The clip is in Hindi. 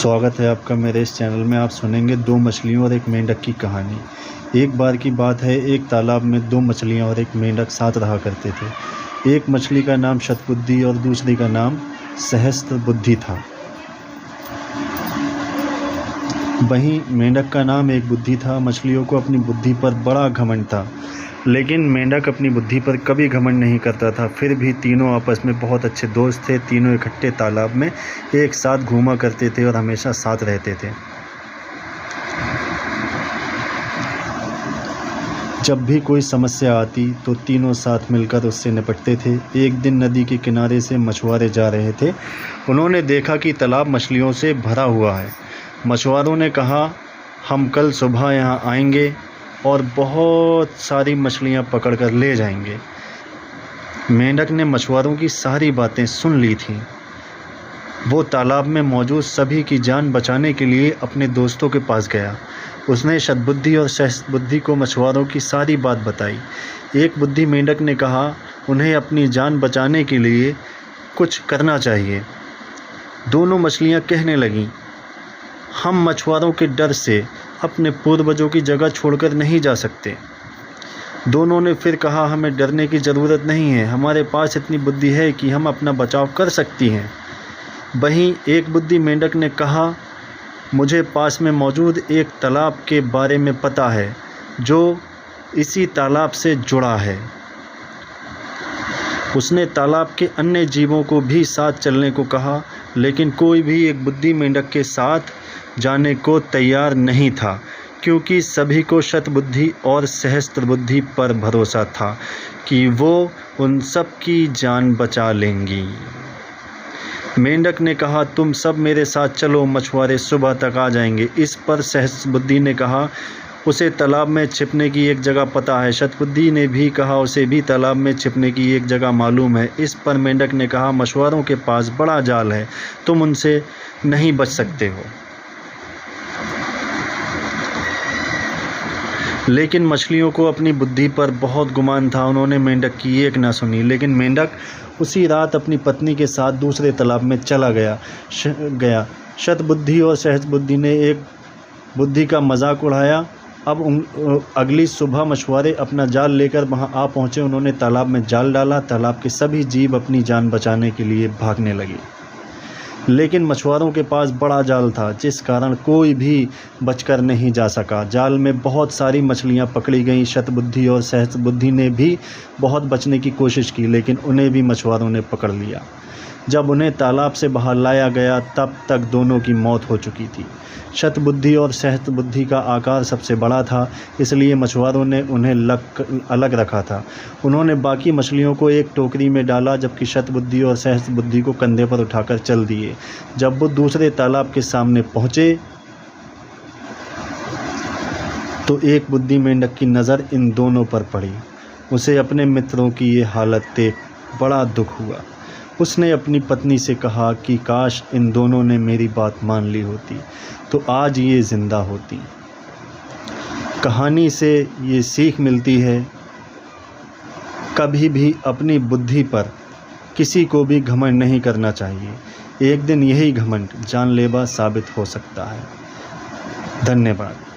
स्वागत है आपका मेरे इस चैनल में। आप सुनेंगे दो मछलियों और एक मेंढक की कहानी। एक बार की बात है, एक तालाब में दो मछलियां और एक मेंढक साथ रहा करते थे। एक मछली का नाम शतबुद्धि और दूसरी का नाम सहस्त्रबुद्धि था। वहीं मेंढक का नाम एक बुद्धि था। मछलियों को अपनी बुद्धि पर बड़ा घमंड था, लेकिन मेंढक अपनी बुद्धि पर कभी घमंड नहीं करता था। फिर भी तीनों आपस में बहुत अच्छे दोस्त थे। तीनों इकट्ठे तालाब में एक साथ घूमा करते थे और हमेशा साथ रहते थे। जब भी कोई समस्या आती तो तीनों साथ मिलकर उससे निपटते थे। एक दिन नदी के किनारे से मछुआरे जा रहे थे। उन्होंने देखा कि तालाब मछलियों से भरा हुआ है। मछुआरों ने कहा, हम कल सुबह यहाँ आएंगे और बहुत सारी मछलियाँ पकड़कर ले जाएंगे। मेंढक ने मछुआरों की सारी बातें सुन ली थीं। वो तालाब में मौजूद सभी की जान बचाने के लिए अपने दोस्तों के पास गया। उसने शतबुद्धि और सहस्त्रबुद्धि को मछुआरों की सारी बात बताई। एक बुद्धि मेंढक ने कहा, उन्हें अपनी जान बचाने के लिए कुछ करना चाहिए। दोनों मछलियाँ कहने लगीं, हम मछुआरों के डर से अपने पूर्वजों की जगह छोड़कर नहीं जा सकते। दोनों ने फिर कहा, हमें डरने की ज़रूरत नहीं है, हमारे पास इतनी बुद्धि है कि हम अपना बचाव कर सकती हैं। वहीं एक बुद्धि मेंढक ने कहा, मुझे पास में मौजूद एक तालाब के बारे में पता है जो इसी तालाब से जुड़ा है। उसने तालाब के अन्य जीवों को भी साथ चलने को कहा, लेकिन कोई भी एक बुद्धि मेंढक के साथ जाने को तैयार नहीं था, क्योंकि सभी को शतबुद्धि और सहस्त्रबुद्धि पर भरोसा था कि वो उन सब की जान बचा लेंगी। मेंढक ने कहा, तुम सब मेरे साथ चलो, मछुआरे सुबह तक आ जाएंगे। इस पर सहस्त्रबुद्धि ने कहा, उसे तालाब में छिपने की एक जगह पता है। शतबुद्धि ने भी कहा, उसे भी तालाब में छिपने की एक जगह मालूम है। इस पर मेंढक ने कहा, मछुआरों के पास बड़ा जाल है, तुम उनसे नहीं बच सकते हो। लेकिन मछलियों को अपनी बुद्धि पर बहुत गुमान था। उन्होंने मेंढक की एक ना सुनी। लेकिन मेंढक उसी रात अपनी पत्नी के साथ दूसरे तालाब में चला गया। शतबुद्धि और सहस्त्रबुद्धि ने एक बुद्धि का मजाक उड़ाया। अब अगली सुबह मछुआरे अपना जाल लेकर वहां आ पहुंचे। उन्होंने तालाब में जाल डाला। तालाब के सभी जीव अपनी जान बचाने के लिए भागने लगे, लेकिन मछुआरों के पास बड़ा जाल था, जिस कारण कोई भी बचकर नहीं जा सका। जाल में बहुत सारी मछलियां पकड़ी गईं। शतबुद्धि और सहस्त्रबुद्धि ने भी बहुत बचने की कोशिश की, लेकिन उन्हें भी मछुआरों ने पकड़ लिया। जब उन्हें तालाब से बाहर लाया गया, तब तक दोनों की मौत हो चुकी थी। शतबुद्धि और सहस्त्रबुद्धि का आकार सबसे बड़ा था, इसलिए मछुआरों ने उन्हें अलग रखा था। उन्होंने बाकी मछलियों को एक टोकरी में डाला, जबकि शतबुद्धि और सहस्त्रबुद्धि को कंधे पर उठाकर चल दिए। जब वो दूसरे तालाब के सामने पहुँचे तो एक बुद्धि मेंढक की नज़र इन दोनों पर पड़ी। उसे अपने मित्रों की ये हालत देख बड़ा दुख हुआ। उसने अपनी पत्नी से कहा कि काश इन दोनों ने मेरी बात मान ली होती तो आज ये ज़िंदा होती। कहानी से ये सीख मिलती है, कभी भी अपनी बुद्धि पर किसी को भी घमंड नहीं करना चाहिए। एक दिन यही घमंड जानलेवा साबित हो सकता है। धन्यवाद।